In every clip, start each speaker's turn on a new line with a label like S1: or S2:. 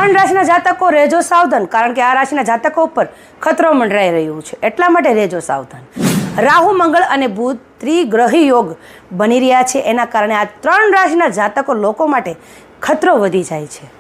S1: ત્રણ રાશિના જાતકો રહેજો સાવધાન, કારણ કે આ રાશિના જાતકો ઉપર ખતરો મંડરાઈ રહ્યું છે, એટલા માટે રહેજો સાવધાન. રાહુ, મંગળ અને બુધ ત્રિગ્રહી યોગ બની રહ્યા છે, એના કારણે આ ત્રણ રાશિના જાતકો લોકો માટે ખતરો વધી જાય છે.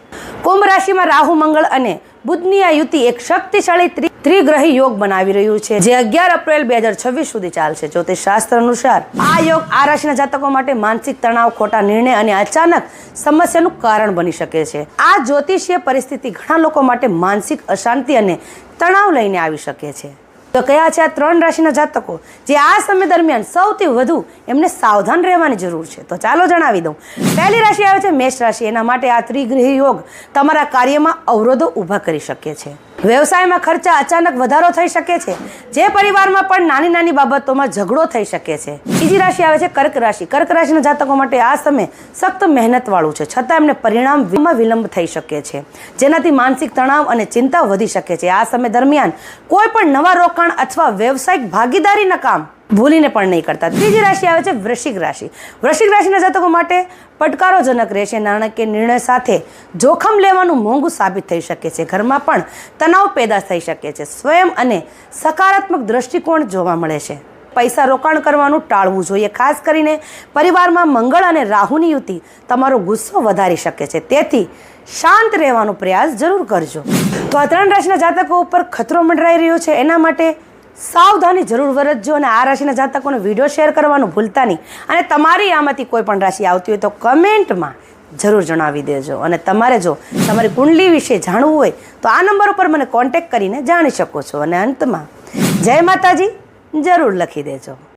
S1: કુંભ રાશિમાં રાહુ, મંગળ અને બુધની આ યુતિ એક શક્તિશાળી ત્રિગ્રહી યોગ બનાવી રહ્યું છે, જે 11 એપ્રિલ 2026 સુધી ચાલશે. જ્યોતિષ શાસ્ત્ર અનુસાર આ યોગ આ રાશિના જાતકો માટે માનસિક તણાવ, ખોટા નિર્ણય અને અચાનક સમસ્યાનું કારણ બની શકે છે. આ જ્યોતિષીય પરિસ્થિતિ ઘણા લોકો માટે માનસિક અશાંતિ અને તણાવ લઈને આવી શકે છે. તો કયા છે આ ત્રણ રાશિના જાતકો જે આ સમય દરમિયાન સૌથી વધુ એમને સાવધાન રહેવાની જરૂર છે? તો ચાલો જણાવી દઉં. પહેલી રાશિ આવે છે મેષ રાશિ. એના માટે આ ત્રિગ્રહી યોગ તમારા કાર્યમાં અવરોધો ઊભા કરી શકે છે. વ્યવસાયમાં ખર્ચા અચાનક વધારો થઈ શકે છે, જે પરિવારમાં પણ નાની નાની બાબતોમાં ઝઘડો થઈ શકે છે. બીજી રાશિ આવે છે કર્ક રાશિ. કર્ક રાશિના જાતકો માટે આ સમય સખ્ત મહેનતવાળું છે, છતાં એમને પરિણામમાં વિલંબ થઈ શકે છે, જેનાથી માનસિક તણાવ અને ચિંતા વધી શકે છે. આ સમય દરમિયાન કોઈ પણ નવા રોકાણ અથવા વ્યવસાયિક ભાગીદારીના કામ ભૂલીને પણ નહીં કરતા. ત્રીજી રાશિ આવે છે વૃશ્ચિક રાશિ. વૃશ્ચિક રાશિના જાતકો માટે પડકારોજનક રહેશે. નાણાકીય નિર્ણય સાથે જોખમ લેવાનું મોંઘું સાબિત થઈ શકે છે. ઘરમાં પણ તણાવ પેદા થઈ શકે છે. સ્વયં અને સકારાત્મક દ્રષ્ટિકોણ જોવા મળે છે. પૈસા રોકાણ કરવાનું ટાળવું જોઈએ. ખાસ કરીને પરિવારમાં મંગળ અને રાહુની યુતિ તમારો ગુસ્સો વધારી શકે છે, તેથી શાંત રહેવાનો પ્રયાસ જરૂર કરજો. તો આ ત્રણ રાશિના જાતકો ઉપર ખતરો મંડરાઈ રહ્યો છે, એના માટે સાવધાની જરૂર વર્તજો. અને આ રાશિના જાતકોને વિડીયો શેર કરવાનું ભૂલતા નહીં. અને તમારી આમાંથી કોઈ પણ રાશિ આવતી હોય તો કમેન્ટમાં જરૂર જણાવી દેજો. અને તમારે જો તમારી કુંડલી વિશે જાણવું હોય તો આ નંબર ઉપર મને કોન્ટેક્ટ કરીને જાણી શકો છો. અને અંતમાં જય માતાજી જરૂર લખી દેજો.